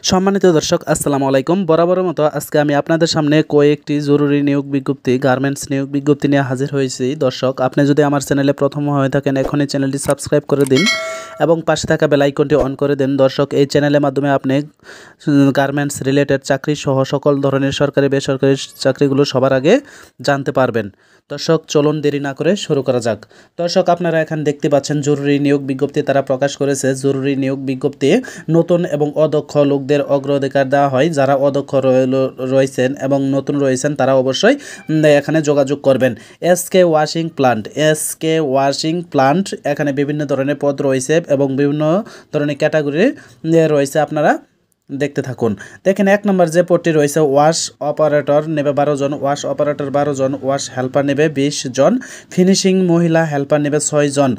সম্মানিত দর্শক আসসালামু আলাইকুম। বরাবরের মতো আজকে আমি আপনাদের সামনে কয়েকটি জরুরি নিয়োগ বিজ্ঞপ্তি গার্মেন্টস নিয়োগ বিজ্ঞপ্তি নিয়ে হাজির হয়েছি। দর্শক, আপনি যদি আমার চ্যানেলে প্রথম হয়ে থাকেন এখনই চ্যানেলটি সাবস্ক্রাইব করে দিন এবং পাশে থাকা বেল আইকনটি অন করে দিন। দর্শক, এই চ্যানেলের মাধ্যমে আপনি গার্মেন্টস রিলেটেড চাকরি সহ সকল ধরনের সরকারি বেসরকারি চাকরিগুলো সবার আগে জানতে পারবেন। দর্শক, চলুন দেরি না করে শুরু করা যাক। দর্শক, আপনারা এখানে দেখতে পাচ্ছেন জরুরি নিয়োগ বিজ্ঞপ্তি তারা প্রকাশ করেছে। জরুরি নিয়োগ বিজ্ঞপ্তি নতুন এবং অদক্ষ লোকদের অগ্রাধিকার দেওয়া হয়। যারা অদক্ষ রয়েছেন এবং নতুন রয়েছেন তারা অবশ্যই এখানে যোগাযোগ করবেন। এসকে ওয়াশিং প্লান্ট এখানে বিভিন্ন ধরনের পদ রয়েছে এবং বিভিন্ন ধরনের ক্যাটাগরি রয়েছে। আপনারা দেখতে থাকুন। দেখেন, 1 নম্বর যে পদটি রয়েছে ওয়াশ অপারেটর নেবে 12 জন, ওয়াশ অপারেটর 12 জন, ওয়াশ হেল্পার নেবে 20 জন, ফিনিশিং মহিলা হেল্পার নেবে 6 জন,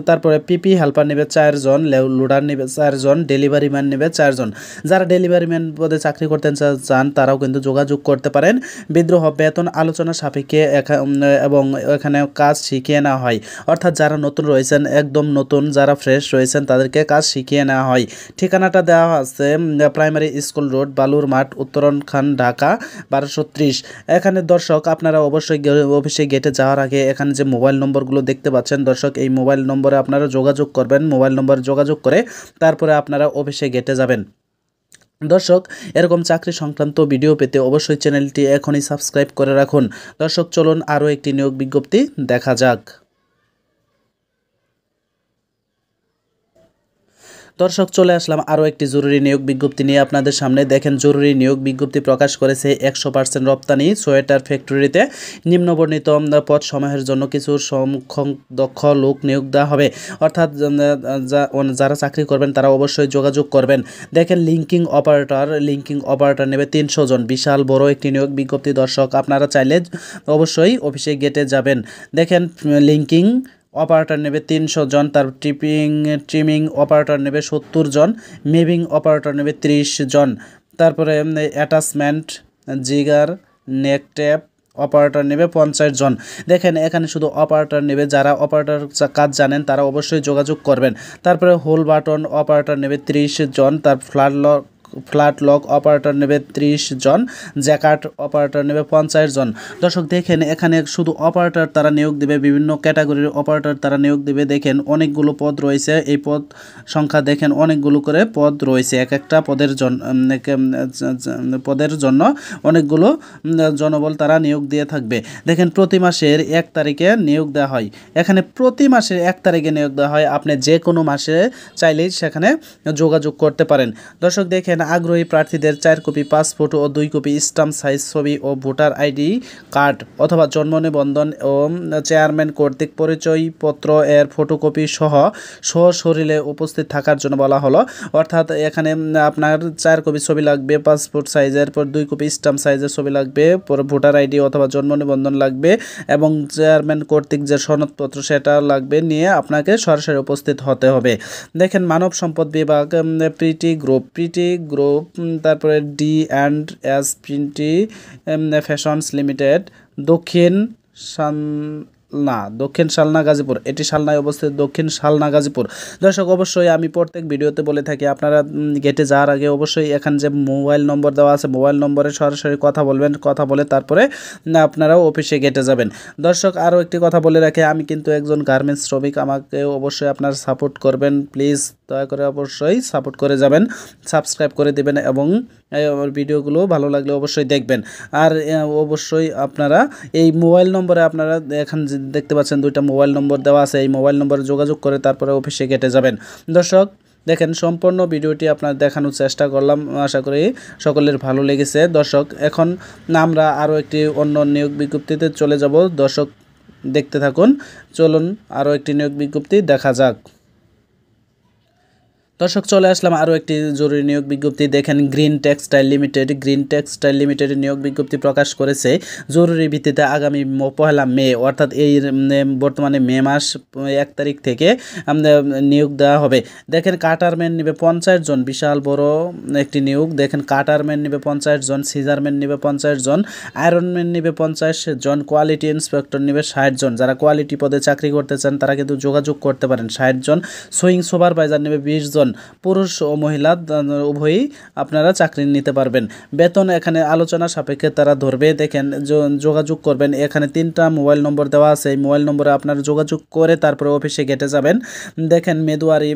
তারপরে পিপি হেল্পার নেবে 4 জন, লোডার নেবে 4 জন, ডেলিভারি ম্যান নেবে 4 জন। যারা ডেলিভারি ম্যান পদে চাকরি করতে চান তারাও কিন্তু যোগাযোগ করতে পারেন। বিদ্রোহ বেতন আলোচনা সাপেক্ষে এবং এখানে কাজ শিখিয়ে নেওয়া হয়। অর্থাৎ যারা নতুন রয়েছেন, একদম নতুন যারা ফ্রেশ রয়েছেন তাদেরকে কাজ শিখিয়ে নেওয়া হয়। ঠিকানাটা দেওয়া আছে প্রাইমারি স্কুল রোড, বালুর মাঠ, উত্তরন খান, ঢাকা 1230। এখানে দর্শক আপনারা অবশ্যই অফিসে গেটে যাওয়ার আগে এখানে যে মোবাইল নম্বরগুলো দেখতে পাচ্ছেন দর্শক, এই মোবাইল নম্বরে আপনারা যোগাযোগ করবেন। মোবাইল নম্বরে যোগাযোগ করে তারপরে আপনারা অফিসে গেটে যাবেন। দর্শক, এরকম চাকরি সংক্রান্ত ভিডিও পেতে অবশ্যই চ্যানেলটি এখনই সাবস্ক্রাইব করে রাখুন। দর্শক, চলুন আরও একটি নিয়োগ বিজ্ঞপ্তি দেখা যাক। দর্শক, চলে আসলাম আরও একটি জরুরি নিয়োগ বিজ্ঞপ্তি নিয়ে আপনাদের সামনে। দেখেন, জরুরি নিয়োগ বিজ্ঞপ্তি প্রকাশ করেছে 100% রপ্তানি সোয়েটার ফ্যাক্টরিতে নিম্নবর্ণিত পদ সমূহের জন্য কিছু সংখ্যক দক্ষ লোক নিয়োগ দেওয়া হবে। অর্থাৎ যারা চাকরি করবেন তারা অবশ্যই যোগাযোগ করবেন। দেখেন, লিঙ্কিং অপারেটর নেবে 300 জন। বিশাল বড় একটি নিয়োগ বিজ্ঞপ্তি। দর্শক, আপনারা চাইলে অবশ্যই অফিসে গেটে যাবেন। দেখেন, লিঙ্কিং অপারেটর নেবে 300 জন, তার ট্রিমিং অপারেটর নেবে 70 জন, মেভিং অপারেটর নেবে 30 জন, তারপরে অ্যাটাচমেন্ট জিগার নেকটেপ অপারেটর নেবে 50 জন। দেখেন, এখানে শুধু অপারেটর নেবে। যারা অপারেটর কাজ জানেন তারা অবশ্যই যোগাযোগ করবেন। তারপরে হোল বাটন অপারেটর নেবে 30 জন, তার ফ্ল্যাট লক অপারেটর নেবে 30 জন, জ্যাকার্ট অপারেটর নেবে 50 জন। দর্শক, দেখেন এখানে শুধু অপারেটর তারা নিয়োগ দেবে, বিভিন্ন ক্যাটাগরির অপারেটর তারা নিয়োগ দেবে। দেখেন, অনেকগুলো পদ রয়েছে। এই পদ সংখ্যা দেখেন, অনেকগুলো করে পদ রয়েছে। এক একটা পদের জন্য অনেকগুলো জনবল তারা নিয়োগ দিয়ে থাকবে। দেখেন, প্রতি মাসের 1 তারিখে নিয়োগ দেওয়া হয়। এখানে প্রতি মাসের 1 তারিখে নিয়োগ দেওয়া হয়। আপনি যে কোনো মাসে চাইলেই সেখানে যোগাযোগ করতে পারেন। দর্শক, দেখেন, আগ্রহী প্রার্থীদের 4 কপি পাসপোর্ট ও 2 কপি স্ট্যাম্প সাইজ ছবি ও ভোটার আইডি কার্ড অথবা জন্ম নিবন্ধন ও চেয়ারম্যান কর্তৃক পরিচয়পত্র এর ফটোকপি সহ সশরীরে উপস্থিত থাকার জন্য বলা হলো। অর্থাৎ এখানে আপনার 4 কপি ছবি লাগবে পাসপোর্ট সাইজের, পর 2 কপি স্ট্যাম্প সাইজের ছবি লাগবে, পর ভোটার আইডি অথবা জন্ম নিবন্ধন লাগবে এবং চেয়ারম্যান কর্তৃক যে সনদপত্র সেটা লাগবে, নিয়ে আপনাকে সরাসরি উপস্থিত হতে হবে। দেখেন, মানব সম্পদ বিভাগ প্রিটি গ্রুপ, তারপরে D&S প্রিন্টি ফ্যাশনস লিমিটেড, দক্ষিণ শালনা গাজীপুর। এটি শালনায় অবস্থিত, দক্ষিণ শালনা গাজীপুর। দর্শক, অবশ্যই আমি প্রত্যেক ভিডিওতে বলে থাকি আপনারা গেটে যাওয়ার আগে অবশ্যই এখানে যে মোবাইল নম্বর দেওয়া আছে মোবাইল নম্বরে সরাসরি কথা বলবেন। কথা বলে তারপরে আপনারাও অফিসে গেটে যাবেন। দর্শক, আরও একটি কথা বলে রাখি, আমি কিন্তু একজন গার্মেন্টস শ্রমিক। আমাকে অবশ্যই আপনারা সাপোর্ট করবেন। প্লিজ দয়া করে অবশ্যই সাপোর্ট করে যাবেন, সাবস্ক্রাইব করে দেবেন এবং আমার ভিডিওগুলো ভালো লাগলে অবশ্যই দেখবেন। আর অবশ্যই আপনারা এই মোবাইল নম্বরে আপনারা এখানে দেখতে পাচ্ছেন 2টা মোবাইল নম্বর দেওয়া আছে। এই মোবাইল নম্বরে যোগাযোগ করে তারপরে অফিসে গেটে যাবেন। দর্শক, দেখেন, সম্পূর্ণ ভিডিওটি আপনার দেখানোর চেষ্টা করলাম। আশা করি সকলের ভালো লেগেছে। দর্শক, এখন আমরা আরও একটি অন্য নিয়োগ বিজ্ঞপ্তিতে চলে যাব। দর্শক, দেখতে থাকুন। চলুন আরও একটি নিয়োগ বিজ্ঞপ্তি দেখা যাক। দর্শক, চলে আসলাম আরও একটি জরুরি নিয়োগ বিজ্ঞপ্তি। দেখেন, গ্রিন টেক্সটাইল লিমিটেড নিয়োগ বিজ্ঞপ্তি প্রকাশ করেছে জরুরি ভিত্তিতে আগামী 1 মে, অর্থাৎ এই বর্তমানে মে মাস 1 তারিখ থেকে নিয়োগ দেওয়া হবে। দেখেন, কাটারম্যান নেবে 50 জন। বিশাল বড় একটি নিয়োগ। দেখেন, কাটারম্যান নেবে 50 জন, সিজারম্যান নেবে 50 জন, আয়রনম্যান নেবে 50 জন, কোয়ালিটি ইন্সপেক্টর নেবে 60 জন। যারা কোয়ালিটি পদে চাকরি করতে চান তারা কিন্তু যোগাযোগ করতে পারেন, 60 জন। সুইং সুপারভাইজার নেবে 20 জন। জন, পুরুষ ও মহিলা উভয়ই আপনারা চাকরি নিতে পারবেন। বেতন এখানে আলোচনা সাপেক্ষে তারা ধরবে। দেখেন যোগাযোগ করবেন, এখানে 3টা মোবাইল নম্বর দেওয়া আছে। এই মোবাইল নম্বরে আপনারা যোগাযোগ করে তারপরে অফিসে গেটে যাবেন। দেখেন মেদুয়ারি,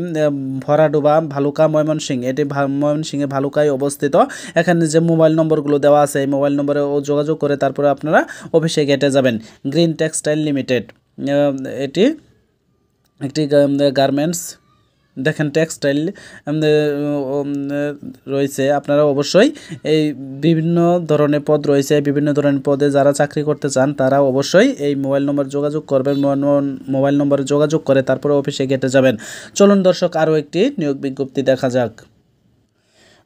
ভরাডোবা, ভালুকা, ময়মনসিংহ, এটি ময়মনসিংহে ভালুকায় অবস্থিত। এখানে যে মোবাইল নম্বরগুলো দেওয়া আছে এই মোবাইল নম্বরে যোগাযোগ করে তারপরে আপনারা অফিসে গেটে যাবেন। গ্রিন টেক্সটাইল লিমিটেড, এটি একটি গার্মেন্টস, দেখেন টেক্সটাইল রয়েছে। আপনারা অবশ্যই এই বিভিন্ন ধরনের পদ রয়েছে, বিভিন্ন ধরনের পদে যারা চাকরি করতে চান তারা অবশ্যই এই মোবাইল নম্বর যোগাযোগ করবেন। মোবাইল নম্বরে যোগাযোগ করে তারপরে অফিসে গেটে যাবেন। চলুন দর্শক আরও একটি নিয়োগ বিজ্ঞপ্তি দেখা যাক।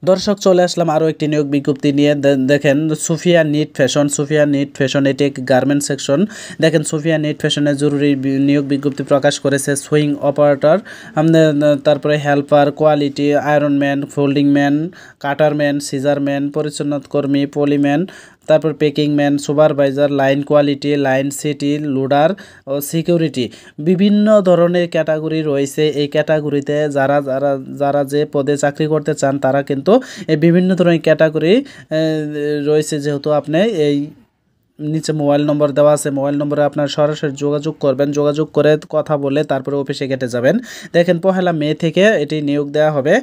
দর্শক চলে আসলাম আরও একটি নিয়োগ বিজ্ঞপ্তি নিয়ে। দেখেন Sufia knit fashion, Sufia knit fashion এটি এক গার্মেন্ট সেকশন। দেখেন সুফিয়া নিট ফ্যাশনে জরুরি নিয়োগ বিজ্ঞপ্তি প্রকাশ করেছে। সুইং অপারেটর, তারপরে helper, quality, ironman, folding man, cutterman, scissorman, পরিচ্ছন্নতা কর্মী, পলিম্যান, তারপর packing man, supervisor, line quality, line city, loader ও সিকিউরিটি, বিভিন্ন ধরনের ক্যাটাগরি রয়েছে। এই ক্যাটাগরিতে যারা যে পদে চাকরি করতে চান তারা কিন্তু এই বিভিন্ন ধরনের ক্যাটাগরি রয়েছে। যেহেতু আপনি এই নিচে মোবাইল নম্বর দেওয়া আছে, মোবাইল নম্বরে আপনার সরাসরি যোগাযোগ করবেন, যোগাযোগ করে কথা বলে তারপরে অফিসে গেটে যাবেন। দেখেন 1 মে থেকে এটি নিয়োগ দেওয়া হবে।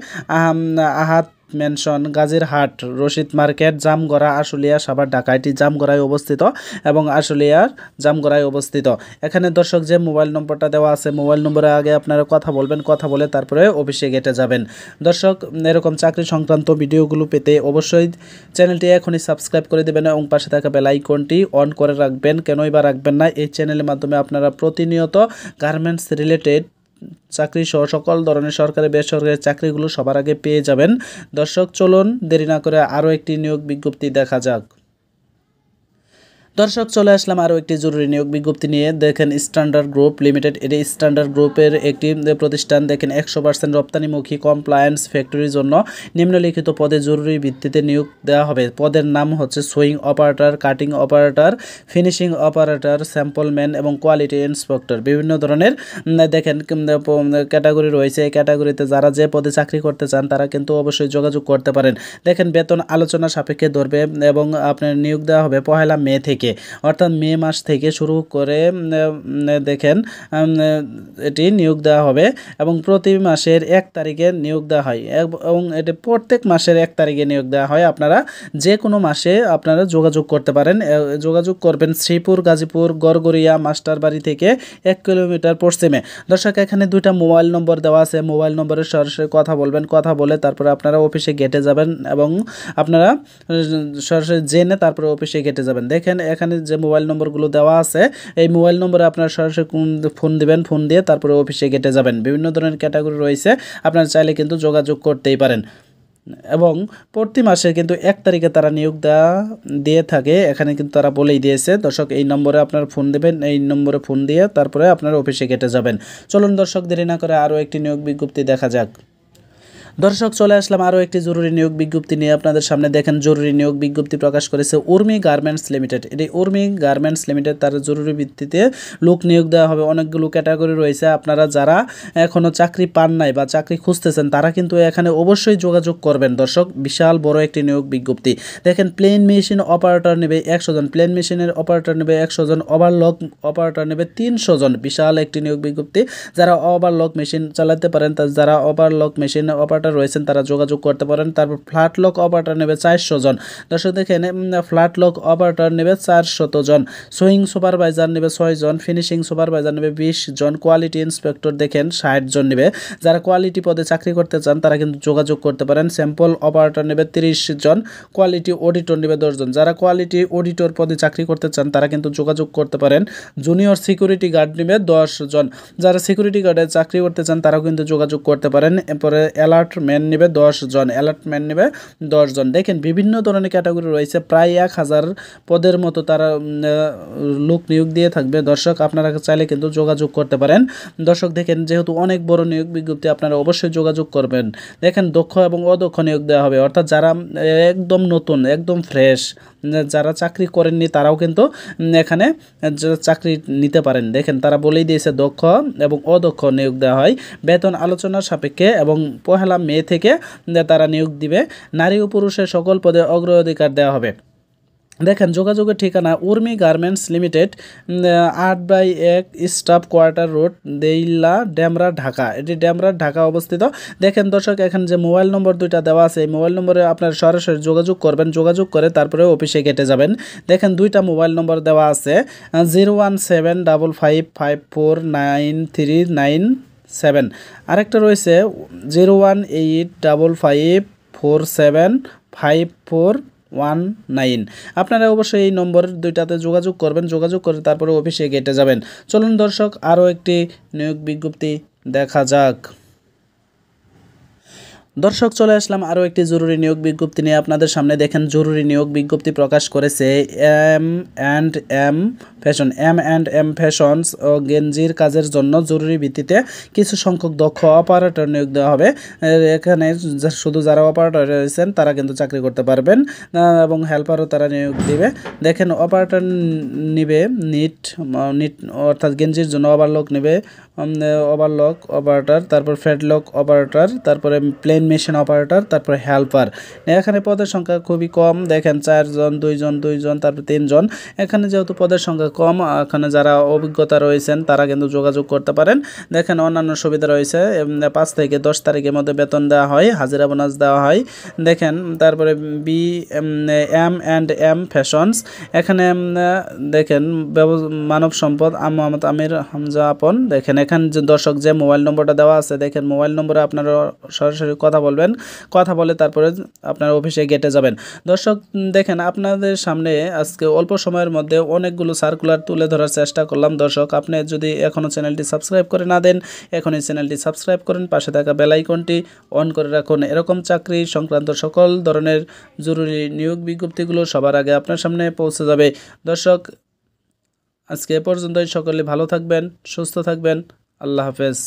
আহাত মেনশন, গাজীরহাট, রশিদ মার্কেট, জামগড়া, আশুলিয়া, সাভার, ঢাকা, এটি জামগড়ায় অবস্থিত এবং আশুলিয়ার জামগড়ায় অবস্থিত। এখানে দর্শক যে মোবাইল নম্বরটা দেওয়া আছে মোবাইল নম্বরে আগে আপনারা কথা বলবেন, কথা বলে তারপরে অফিসে গেটে যাবেন। দর্শক এরকম চাকরি সংক্রান্ত ভিডিওগুলো পেতে অবশ্যই চ্যানেলটি এখনই সাবস্ক্রাইব করে দেবেন এবং পাশে থাকা বেল আইকনটি অন করে রাখবেন। কেনই বা রাখবেন না, এই চ্যানেলের মাধ্যমে আপনারা প্রতিনিয়ত গার্মেন্টস রিলেটেড চাকরি সহ সকল ধরনের সরকারি বেসরকারি চাকরিগুলো সবার আগে পেয়ে যাবেন। দর্শক চলুন দেরি না করে আরও একটি নিয়োগ বিজ্ঞপ্তি দেখা যাক। দর্শক চলে আসলাম আরও একটি জরুরি নিয়োগ বিজ্ঞপ্তি নিয়ে। দেখেন স্ট্যান্ডার্ড গ্রুপ লিমিটেড, এটি স্ট্যান্ডার্ড গ্রুপের একটি প্রতিষ্ঠান। দেখেন 100% রপ্তানিমুখী কমপ্লায়েন্স ফ্যাক্টরির জন্য নিম্নলিখিত পদে জরুরি ভিত্তিতে নিয়োগ দেওয়া হবে। পদের নাম হচ্ছে swing operator, cutting operator, finishing operator, sample man এবং কোয়ালিটি ইন্সপেক্টর। বিভিন্ন ধরনের দেখেন ক্যাটাগরি রয়েছে। এই ক্যাটাগরিতে যারা যে পদে চাকরি করতে চান তারা কিন্তু অবশ্যই যোগাযোগ করতে পারেন। দেখেন বেতন আলোচনা সাপেক্ষে ধরবে এবং আপনার নিয়োগ দেওয়া হবে 1 মে থেকে, অর্থাৎ মে মাস থেকে শুরু করে দেখেন এটি নিয়োগ দেওয়া হবে এবং প্রতি মাসের 1 তারিখে নিয়োগ দেওয়া হয় এবং এটি প্রত্যেক মাসের 1 তারিখে নিয়োগ দেওয়া হয়। আপনারা যে কোনো মাসে আপনারা যোগাযোগ করতে পারেন। যোগাযোগ করবেন শ্রীপুর, গাজীপুর, গড়গড়িয়া, মাস্টারবাড়ি থেকে 1 কিলোমিটার পশ্চিমে। দর্শক এখানে 2টা মোবাইল নম্বর দেওয়া আছে। মোবাইল নম্বরে সরাসরি কথা বলবেন, কথা বলে তারপরে আপনারা অফিসে গেটে যাবেন এবং আপনারা সরাসরি জেনে তারপরে অফিসে গেটে যাবেন। দেখেন এখানে যে মোবাইল নম্বরগুলো দেওয়া আছে এই মোবাইল নম্বরে আপনারা সরাসরি ফোন দিবেন, ফোন দিয়ে তারপরে অফিসে গেটে যাবেন। বিভিন্ন ধরনের ক্যাটাগরি রয়েছে, আপনারা চাইলে কিন্তু যোগাযোগ করতেই পারেন এবং প্রতি মাসে কিন্তু 1 তারিখে তারা নিয়োগ দিয়ে থাকে। এখানে কিন্তু তারা বলেই দিয়েছে। দর্শক এই নম্বরে আপনারা ফোন দেবেন, এই নম্বরে ফোন দিয়ে তারপরে আপনারা অফিসে গেটে যাবেন। চলুন দর্শক দেরি না করে আরও একটি নিয়োগ বিজ্ঞপ্তি দেখা যাক। দর্শক চলে আসলাম আরও একটি জরুরি নিয়োগ বিজ্ঞপ্তি নিয়ে আপনাদের সামনে। দেখেন জরুরি নিয়োগ বিজ্ঞপ্তি প্রকাশ করেছে উর্মি গার্মেন্টস লিমিটেড। এটি উর্মি গার্মেন্টস লিমিটেড, তার জরুরি ভিত্তিতে লোক নিয়োগ দেওয়া হবে। অনেকগুলো ক্যাটাগরি রয়েছে। আপনারা যারা এখনও চাকরি পান নাই বা চাকরি খুঁজতেছেন তারা কিন্তু এখানে অবশ্যই যোগাযোগ করবেন। দর্শক বিশাল বড় একটি নিয়োগ বিজ্ঞপ্তি। দেখেন প্লেন মেশিন অপারেটর নেবে 100 জন, প্লেন মেশিনের অপারেটর নেবে 100 জন, ওভারলক অপারেটর নেবে 300 জন। বিশাল একটি নিয়োগ বিজ্ঞপ্তি। যারা ওভারলক মেশিন চালাতে পারেন, যারা ওভারলক মেশিন অপারেটর রয়েছেন তারা যোগাযোগ করতে পারেন। তারপর ফ্ল্যাট লক অপারেটর নেবে 400 জন। দর্শক দেখেন ফ্ল্যাট লক অপারেটর নেবে 400 জন, সুইং সুপারভাইজার নেবে 6 জন, ফিনিশিং সুপারভাইজার নেবে 20 জন, কোয়ালিটি ইন্সপেক্টর দেখেন 60 জন নেবে। যারা কোয়ালিটি পদে চাকরি করতে চান তারা কিন্তু যোগাযোগ করতে পারেন। স্যাম্পল অপারেটর নেবে 30 জন, কোয়ালিটি অডিটর নেবে 10 জন। যারা কোয়ালিটি অডিটর পদে চাকরি করতে চান তারা কিন্তু যোগাযোগ করতে পারেন। জুনিয়র সিকিউরিটি গার্ড নেবে 10 জন। যারা সিকিউরিটি গার্ডে চাকরি করতে চান তারাও কিন্তু যোগাযোগ করতে পারেন। এরপরে অ্যালার্ট অ্যালার্ট ম্যান নেবে 10 জন, অ্যালার্ট ম্যান নেবে 10 জন। দেখেন বিভিন্ন ধরনের ক্যাটাগরি রয়েছে, প্রায় 1000 পদের মতো তারা লোক নিয়োগ দিয়ে থাকবে। দর্শক আপনারা চাইলে কিন্তু যোগাযোগ করতে পারেন। দর্শক দেখেন যেহেতু অনেক বড় নিয়োগ বিজ্ঞপ্তি, আপনারা অবশ্যই যোগাযোগ করবেন। দেখেন দক্ষ এবং অদক্ষ নিয়োগ দেওয়া হবে, অর্থাৎ যারা একদম নতুন, একদম ফ্রেশ, যারা চাকরি করেননি তারাও কিন্তু এখানে চাকরি নিতে পারেন। দেখেন তারা বলেই দিয়েছে দক্ষ এবং অদক্ষ নিয়োগ দেওয়া হয়, বেতন আলোচনার সাপেক্ষে এবং 1 মে থেকে তারা নিয়োগ দিবে। নারী ও পুরুষের সকল পদে অগ্রাধিকার দেওয়া হবে। দেখেন যোগাযোগের ঠিকানা Urmi garments limited, 8/1 staff quarter road, Deila, Demra, Dhaka. এটি ডেমরা, ঢাকা অবস্থিত। দেখেন দর্শক এখানে যে মোবাইল নম্বর 2টা দেওয়া আছে, এই মোবাইল নম্বরে আপনার সরাসরি যোগাযোগ করবেন, যোগাযোগ করে তারপরে অফিসে কেটে যাবেন। দেখেন 2টা মোবাইল নম্বর দেওয়া আছে, 01755493997, আরেকটা রয়েছে 01855475419। আপনারা অবশ্যই এই নম্বর 2টাতে যোগাযোগ করবেন, যোগাযোগ করে তারপরে অফিসে কেটে যাবেন। চলুন দর্শক আরও একটি নিয়োগ বিজ্ঞপ্তি দেখা যাক। দর্শক চলে আসলাম আরও একটি জরুরি নিয়োগ বিজ্ঞপ্তি নিয়ে আপনাদের সামনে। দেখেন জরুরি নিয়োগ বিজ্ঞপ্তি প্রকাশ করেছে M&M ফ্যাশন। M&M ফ্যাশনস ও গেঞ্জির কাজের জন্য জরুরি ভিত্তিতে কিছু সংখ্যক দক্ষ অপারেটর নিয়োগ দেওয়া হবে। এখানে শুধু যারা অপারেটর রয়েছেন তারা কিন্তু চাকরি করতে পারবেন এবং হেল্পারও তারা নিয়োগ দেবে। দেখেন অপারেটর নিবে নিট অর্থাৎ গেঞ্জির জন্য ওভারলক নেবে, ওভারলক অপারেটর, তারপর ফেডলক অপারেটর, তারপরে প্লেন মেশিন অপারেটর, তারপরে হেল্পার। এখানে পদের সংখ্যা খুবই কম। দেখেন 4 জন, 2 জন, 2 জন, তারপর 3 জন। এখানে যেহেতু পদের সংখ্যা কম, এখানে যারা অভিজ্ঞতা রয়েছেন তারা কিন্তু যোগাযোগ করতে পারেন। দেখেন অন্যান্য সুবিধা রয়েছে, 5 থেকে 10 তারিখের মধ্যে বেতন দেওয়া হয়, হাজিরা বোনাস দেওয়া হয়। দেখেন তারপরে M&M ফ্যাশনস, এখানে দেখেন মানব সম্পদ মোহাম্মদ আমির হামজা আপন। দেখেন এখানে যে দর্শক যে মোবাইল নম্বরটা দেওয়া আছে, দেখেন মোবাইল নম্বরে আপনারা সরাসরি কথা বলবেন, কথা বলে তারপরে আপনার অফিসে গেটে যাবেন। দর্শক দেখেন আপনাদের সামনে আজকে অল্প সময়ের মধ্যে অনেকগুলো সার্কুলার তুলে ধরার চেষ্টা করলাম। দর্শক আপনি যদি এখনও চ্যানেলটি সাবস্ক্রাইব করে না দেন, এখনই চ্যানেলটি সাবস্ক্রাইব করেন, পাশে থাকা বেল আইকনটি অন করে রাখুন। এরকম চাকরি সংক্রান্ত সকল ধরনের জরুরি নিয়োগ বিজ্ঞপ্তিগুলো সবার আগে আপনার সামনে পৌঁছে যাবে। দর্শক আজকে এ পর্যন্তই, সকলে ভালো থাকবেন, সুস্থ থাকবেন, আল্লাহ হাফেজ।